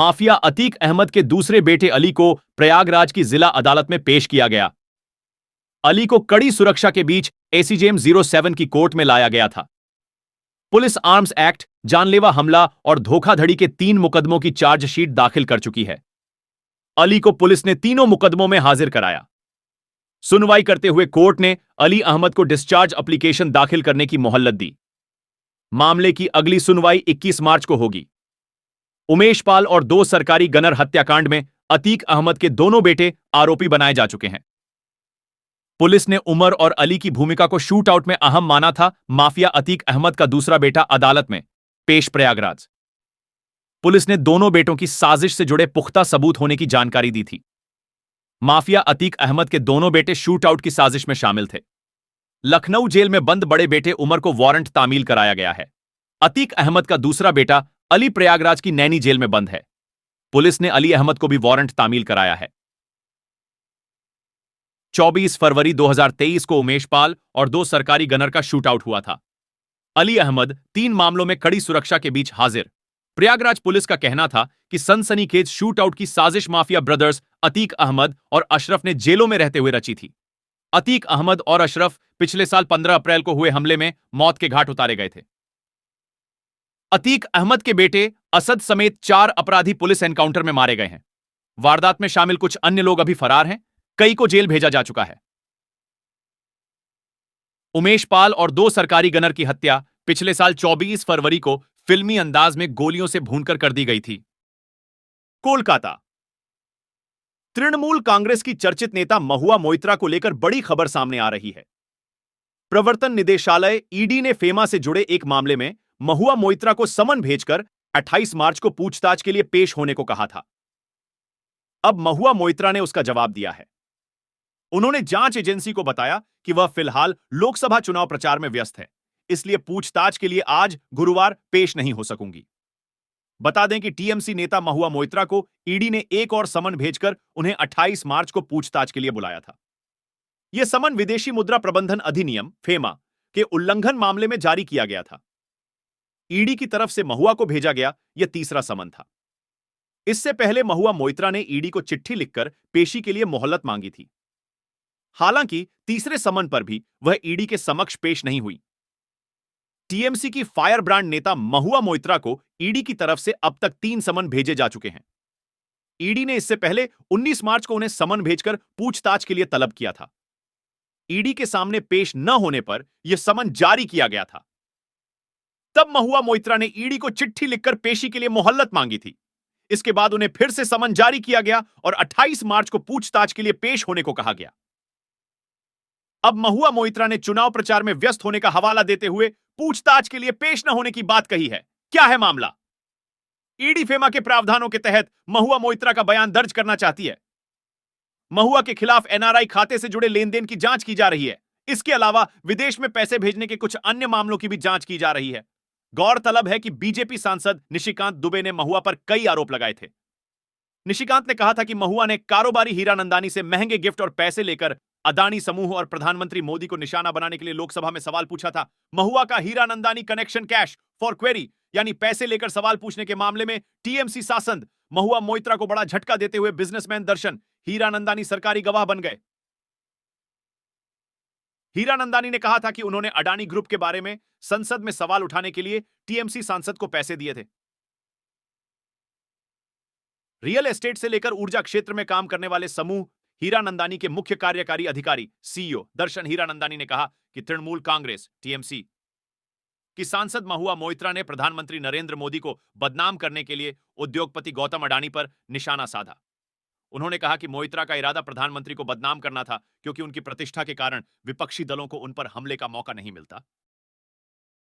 Mafia Atiq Ahmad के दूसरे बेटे अली को प्रयागराज की जिला अदालत में पेश किया गया। अली को कड़ी सुरक्षा के बीच एसीजेएम 07 की कोर्ट में लाया गया था। पुलिस आर्म्स एक्ट, जानलेवा हमला और धोखाधड़ी के 3 मुकदमों की चार्जशीट दाखिल कर चुकी है। अली को पुलिस ने तीनों मुकदमों में हाजिर कराया। सुनवाई करते हुए कोर्ट ने अली अहमद को डिस्चार्ज एप्लीकेशन दाखिल करने की मोहलत दी। मामले की अगली सुनवाई 21 मार्च को होगी। उमेश पाल और 2 सरकारी गनर हत्याकांड में अतीक अहमद के दोनों बेटे आरोपी बनाए जा चुके हैं। पुलिस ने उमर और अली की भूमिका को शूट आउट में अहम माना था। माफिया अतीक अहमद का दूसरा बेटा अदालत में पेश प्रयागराज। पुलिस ने दोनों बेटों की साजिश से जुड़े पुख्ता सबूत होने की जानकारी दी थी। माफिया अतीक अहमद के दोनों बेटे शूट आउट की साजिश में शामिल थे। लखनऊ जेल में बंद बड़े बेटे उमर को वारंट तामील कराया गया है। अतीक अहमद का दूसरा बेटा अली प्रयागराज की नैनी जेल में बंद है। पुलिस ने अली अहमद को भी वारंट तामील कराया है। 24 फरवरी 2023 को उमेश पाल और 2 सरकारी गनर का शूट आउट हुआ था। अली अहमद 3 मामलों में कड़ी सुरक्षा के बीच हाजिर। प्रयागराज पुलिस का कहना था कि सनसनीखेज शूट आउट की साजिश माफिया ब्रदर्स अतीक अहमद और अशरफ ने जेलों में रहते हुए रची थी। अतीक अहमद और अशरफ पिछले साल 15 अप्रैल को हुए हमले में मौत के घाट उतारे गए थे। अतीक अहमद के बेटे असद समेत 4 अपराधी पुलिस एनकाउंटर में मारे गए हैं। वारदात में शामिल कुछ अन्य लोग अभी फरार हैं। कई को जेल भेजा जा चुका है। उमेश पाल और 2 सरकारी गनर की हत्या पिछले साल 24 फरवरी को फिल्मी अंदाज में गोलियों से भूनकर कर दी गई थी। कोलकाता। तृणमूल कांग्रेस की चर्चित नेता महुआ मोइत्रा को लेकर बड़ी खबर सामने आ रही है। प्रवर्तन निदेशालय ईडी ने फेमा से जुड़े एक मामले में महुआ मोइत्रा को समन भेजकर 28 मार्च को पूछताछ के लिए पेश होने को कहा था। अब महुआ मोइत्रा ने उसका जवाब दिया है। उन्होंने जांच एजेंसी को बताया कि वह फिलहाल लोकसभा चुनाव प्रचार में व्यस्त है, इसलिए पूछताछ के लिए आज गुरुवार पेश नहीं हो सकूंगी। बता दें कि टीएमसी नेता महुआ मोइत्रा को ईडी ने एक और समन भेजकर उन्हें 28 मार्च को पूछताछ के लिए बुलाया था। यह समन विदेशी मुद्रा प्रबंधन अधिनियम फेमा के उल्लंघन मामले में जारी किया गया था। ईडी की तरफ से महुआ को भेजा गया यह तीसरा समन था। इससे पहले महुआ मोइत्रा ने ईडी को चिट्ठी लिखकर पेशी के लिए मोहलत मांगी थी। हालांकि तीसरे समन पर भी वह ईडी के समक्ष पेश नहीं हुई। टीएमसी की फायर ब्रांड नेता महुआ मोइत्रा को ईडी की तरफ से अब तक 3 समन भेजे जा चुके हैं। ईडी ने इससे पहले 19 मार्च को उन्हें समन भेजकर पूछताछ के लिए तलब किया था। ईडी के सामने पेश न होने पर यह समन जारी किया गया था। तब महुआ मोइत्रा ने ईडी को चिट्ठी लिखकर पेशी के लिए मोहल्लत मांगी थी। इसके बाद उन्हें फिर से समन जारी किया गया और 28 मार्च को पूछताछ के लिए पेश होने को कहा गया। अब महुआ मोइत्रा ने चुनाव प्रचार में व्यस्त होने का हवाला देते हुए पूछताछ के लिए पेश न होने की बात कही है। क्या है मामला? ईडी फेमा के प्रावधानों के तहत महुआ मोइत्रा का बयान दर्ज करना चाहती है। महुआ के खिलाफ एनआरआई खाते से जुड़े लेन देन की जांच की जा रही है। इसके अलावा विदेश में पैसे भेजने के कुछ अन्य मामलों की भी जांच की जा रही है। गौरतलब है कि बीजेपी सांसद निशिकांत दुबे ने महुआ पर कई आरोप लगाए थे। निशिकांत ने कहा था कि महुआ ने कारोबारी हीरानंदानी से महंगे गिफ्ट और पैसे लेकर अदानी समूह और प्रधानमंत्री मोदी को निशाना बनाने के लिए लोकसभा में सवाल पूछा था। महुआ का Hiranandani connection cash for query यानी पैसे लेकर सवाल पूछने के मामले में टीएमसी सांसद महुआ मोइत्रा को बड़ा झटका देते हुए बिजनेसमैन दर्शन हीरानंदानी सरकारी गवाह बन गए। हीरानंदानी ने कहा था कि उन्होंने अडानी ग्रुप के बारे में संसद में सवाल उठाने के लिए टीएमसी सांसद को पैसे दिए थे। रियल एस्टेट से लेकर ऊर्जा क्षेत्र में काम करने वाले समूह हीरानंदानी के मुख्य कार्यकारी अधिकारी सीईओ दर्शन हीरानंदानी ने कहा कि तृणमूल कांग्रेस टीएमसी की सांसद महुआ मोइत्रा ने प्रधानमंत्री नरेंद्र मोदी को बदनाम करने के लिए उद्योगपति गौतम अडानी पर निशाना साधा। उन्होंने कहा कि मोइत्रा का इरादा प्रधानमंत्री को बदनाम करना था, क्योंकि उनकी प्रतिष्ठा के कारण विपक्षी दलों को उन पर हमले का मौका नहीं मिलता।